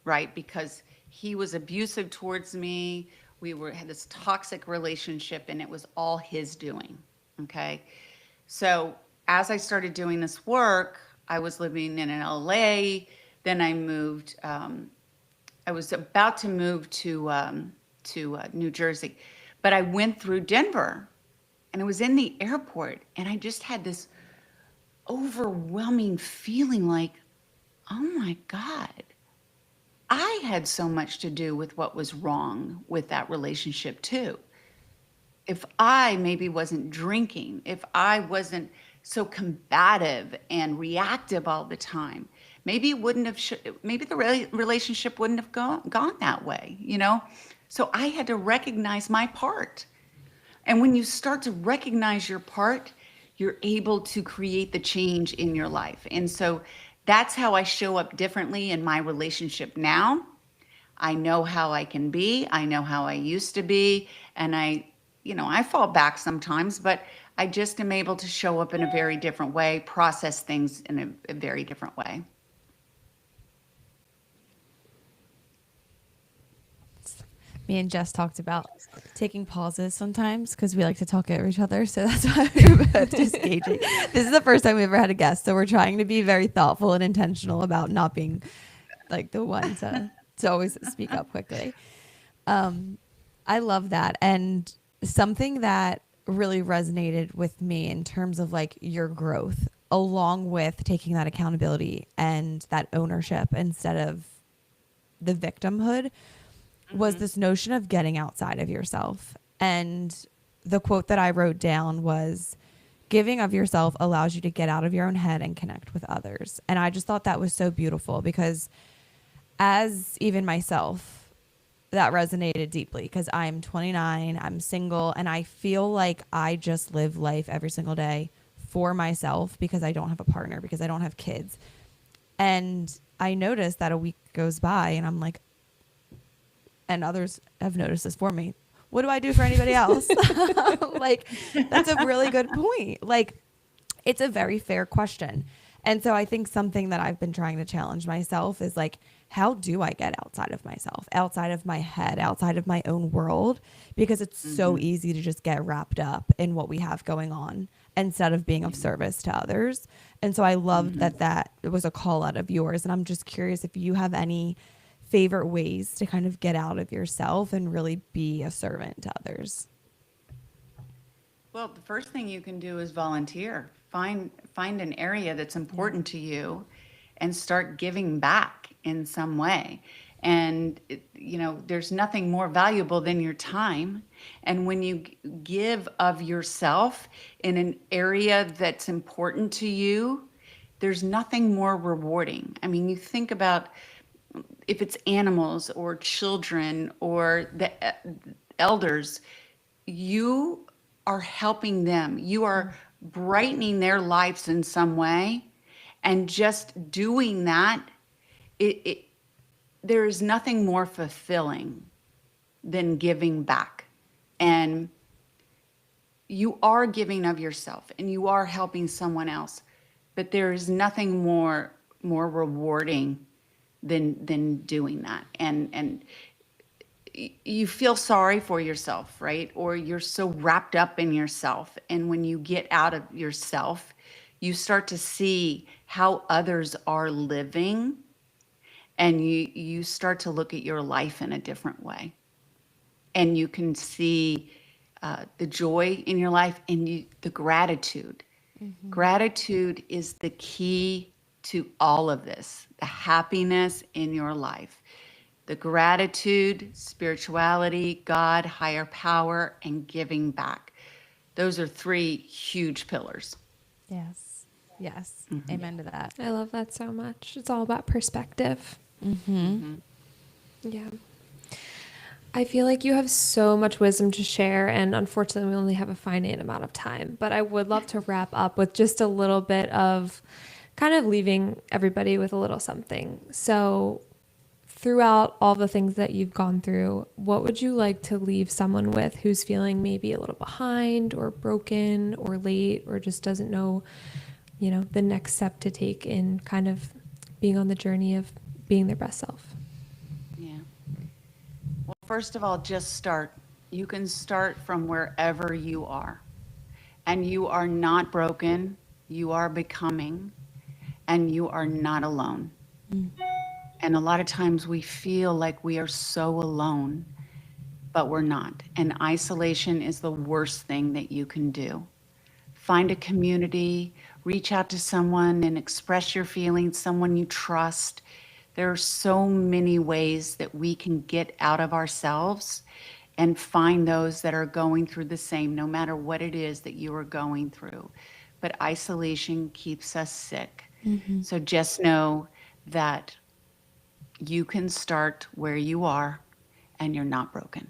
right? Because he was abusive towards me. Had this toxic relationship, and it was all his doing. Okay. So as I started doing this work, I was living in LA. Then I moved. I was about to move to New Jersey, but I went through Denver, and I was in the airport, and I just had this overwhelming feeling like, oh my God, I had so much to do with what was wrong with that relationship too. If I maybe wasn't drinking, if I wasn't so combative and reactive all the time, maybe it wouldn't have, maybe the relationship wouldn't have gone that way, you know? So I had to recognize my part. And when you start to recognize your part, you're able to create the change in your life. And so that's how I show up differently in my relationship now. I know how I can be. I know how I used to be. And I fall back sometimes, but I just am able to show up in a very different way, process things in a very different way. Me and Jess talked about taking pauses sometimes because we like to talk over each other. So that's why we were both just gauging. This is the first time we ever had a guest. So we're trying to be very thoughtful and intentional about not being like the one to always speak up quickly. I love that. And something that really resonated with me in terms of like your growth, along with taking that accountability and that ownership instead of the victimhood, was this notion of getting outside of yourself. And the quote that I wrote down was, giving of yourself allows you to get out of your own head and connect with others. And I just thought that was so beautiful because as even myself, that resonated deeply because I'm 29, I'm single, and I feel like I just live life every single day for myself because I don't have a partner, because I don't have kids. And I noticed that a week goes by and I'm like, and others have noticed this for me, what do I do for anybody else? Like, that's a really good point. Like, it's a very fair question. And so I think something that I've been trying to challenge myself is like, how do I get outside of myself, outside of my head, outside of my own world? Because it's so easy to just get wrapped up in what we have going on instead of being of service to others. And so I loved that was a call out of yours. And I'm just curious if you have any favorite ways to kind of get out of yourself and really be a servant to others. Well, the first thing you can do is volunteer. Find an area that's important to you and start giving back in some way. And there's nothing more valuable than your time. And when you give of yourself in an area that's important to you, there's nothing more rewarding. I mean, you think about if it's animals or children or the elders, you are helping them. You are brightening their lives in some way, and just doing that, it there is nothing more fulfilling than giving back. And you are giving of yourself and you are helping someone else, but there is nothing more rewarding than doing that. And you feel sorry for yourself, right? Or you're so wrapped up in yourself. And when you get out of yourself, you start to see how others are living, and you start to look at your life in a different way. And you can see the joy in your life, and the gratitude. Gratitude is the key to all of this, the happiness in your life. The gratitude, spirituality, God, higher power, and giving back. Those are three huge pillars. Yes. Yes. Amen to that. I love that so much. It's all about perspective. Yeah. I feel like you have so much wisdom to share, and unfortunately, we only have a finite amount of time. But I would love to wrap up with just a little bit of kind of leaving everybody with a little something. So, throughout all the things that you've gone through, what would you like to leave someone with who's feeling maybe a little behind or broken or late or just doesn't know, the next step to take in kind of being on the journey of being their best self? Yeah. Well, first of all, just start. You can start from wherever you are. And you are not broken. You are becoming. And you are not alone. And a lot of times we feel like we are so alone, but we're not. And isolation is the worst thing that you can do. Find a community, reach out to someone and express your feelings, someone you trust. There are so many ways that we can get out of ourselves and find those that are going through the same, no matter what it is that you are going through. But isolation keeps us sick. So just know that you can start where you are and you're not broken.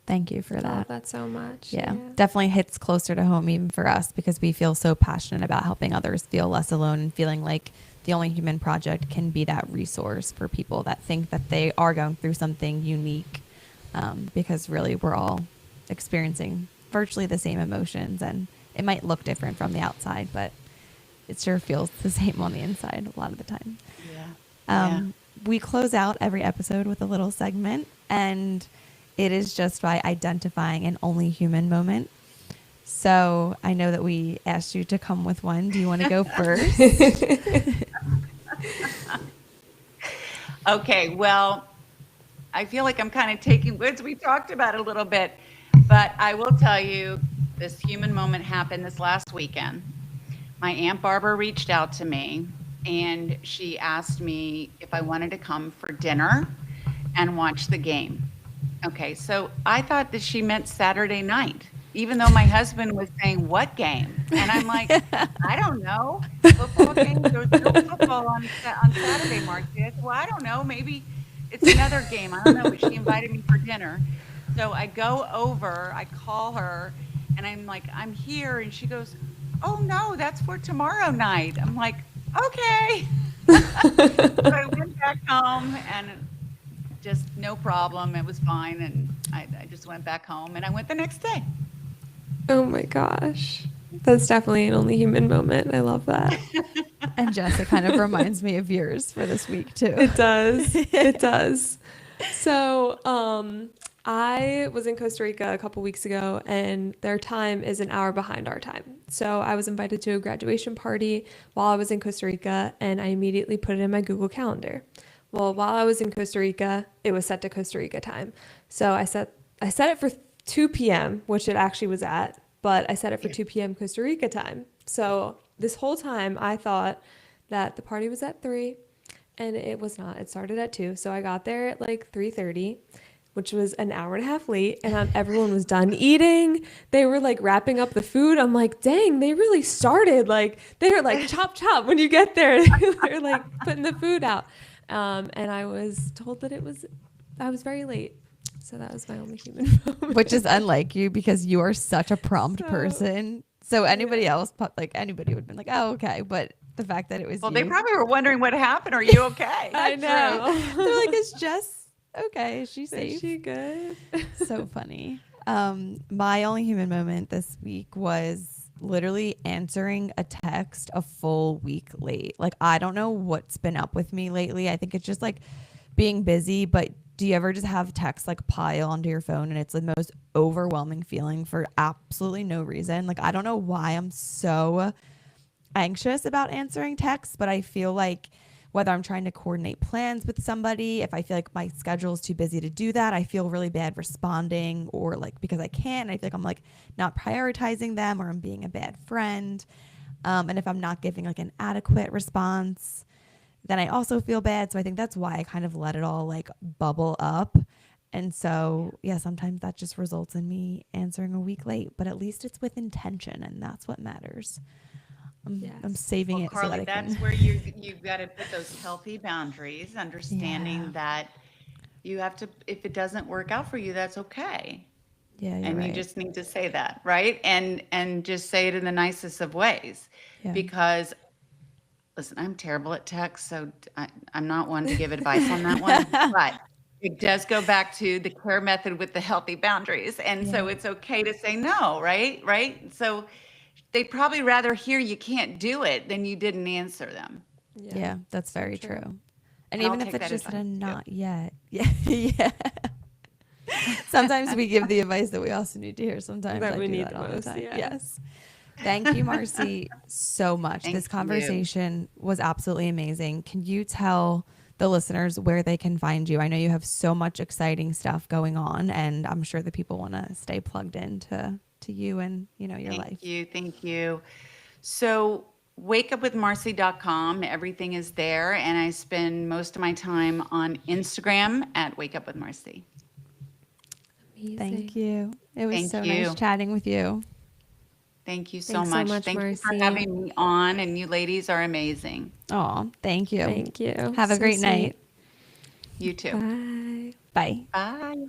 Thank you for I love that. that so much. Yeah, definitely hits closer to home even for us because we feel so passionate about helping others feel less alone and feeling like the Only Human Project can be that resource for people that think that they are going through something unique, because really we're all experiencing virtually the same emotions, and it might look different from the outside, but it sure feels the same on the inside a lot of the time. Yeah. We close out every episode with a little segment, and it is just by identifying an only human moment. So I know that we asked you to come with one. Do you want to go first? Okay, well, I feel like I'm kind of taking words we talked about a little bit, but I will tell you this human moment happened this last weekend. My Aunt Barbara reached out to me and she asked me if I wanted to come for dinner and watch the game. Okay, so I thought that she meant Saturday night, even though my husband was saying, "What game?" And I'm like, "I don't know. Football game? There's no football on Saturday, Marci." I said, "Well, I don't know. Maybe it's another game. I don't know." But she invited me for dinner. So I go over, I call her, and I'm like, "I'm here." And she goes, "Oh, no, that's for tomorrow night." I'm like, "Okay." So I went back home and just no problem. It was fine. And I just went back home and I went the next day. Oh my gosh. That's definitely an only human moment. I love that. And Jess, it kind of reminds me of yours for this week too. It does. It does. So, I was in Costa Rica a couple weeks ago, and their time is an hour behind our time. So I was invited to a graduation party while I was in Costa Rica, and I immediately put it in my Google Calendar. Well, while I was in Costa Rica, it was set to Costa Rica time. So I set it for 2 p.m., which it actually was at, but I set it for 2 p.m. Costa Rica time. So this whole time I thought that the party was at 3, and it was not. It started at 2. So I got there at like 3:30, which was an hour and a half late, and everyone was done eating. They were like wrapping up the food. I'm like, dang, they really started. Like, they were like, chop, chop when you get there. They're like putting the food out. And I was told that I was very late. So that was my only human moment. Which is unlike you because you are such a prompt person. So anybody else, like anybody would have been like, oh, okay. But the fact that it was Well, you, they probably were wondering what happened. Are you okay? I know. they're like, is Jess okay? Is she Is safe? she good? So funny. My only human moment this week was literally answering a text a full week late. Like, I don't know what's been up with me lately. I think it's just like being busy, but do you ever just have texts like pile onto your phone and it's the most overwhelming feeling for absolutely no reason? Like, I don't know why I'm so anxious about answering texts, but I feel like whether I'm trying to coordinate plans with somebody, if I feel like my schedule is too busy to do that, I feel really bad responding, or like because I can't, I feel like I'm like not prioritizing them, or I'm being a bad friend. And if I'm not giving like an adequate response, then I also feel bad. So I think that's why I kind of let it all like bubble up. And so, yeah, sometimes that just results in me answering a week late, but at least it's with intention, and that's what matters. I'm Yes. saving Well, it so Carly, that I that's can. where you've got to put those healthy boundaries, understanding Yeah. that you have to, if it doesn't work out for you, that's okay. Yeah, you're And you right. just need to say that, right? And just say it in the nicest of ways. Yeah. Because listen, I'm terrible at text, so I'm not one to give advice on that one, but it does go back to the care method with the healthy boundaries. And so Yeah. it's okay to say no, right? Right? So they'd probably rather hear you can't do it than you didn't answer them. Yeah, that's so very true. And And I'll even if take it's that just a advice too. not yet. Yeah. Yeah. Sometimes we give the advice that we also need to hear. Sometimes That I we do need that the all the most, time. yeah. Yes. Thank you, Marci, so much. Thank This you. conversation was absolutely amazing. Can you tell the listeners where they can find you? I know you have so much exciting stuff going on, and I'm sure the people want to stay plugged into you and, you know, your life. Thank you. Thank you. So wakeupwithmarcy.com, everything is there. And I spend most of my time on Instagram at Wake Up with Marcy. Amazing. Thank you. It was Thank so you. nice chatting with you. Thank you so Thanks so much. much, Thank you for Marcy. having me on. And you ladies are amazing. Oh, thank you. Thank you. Have a So great sweet. night. You too. Bye. Bye. Bye.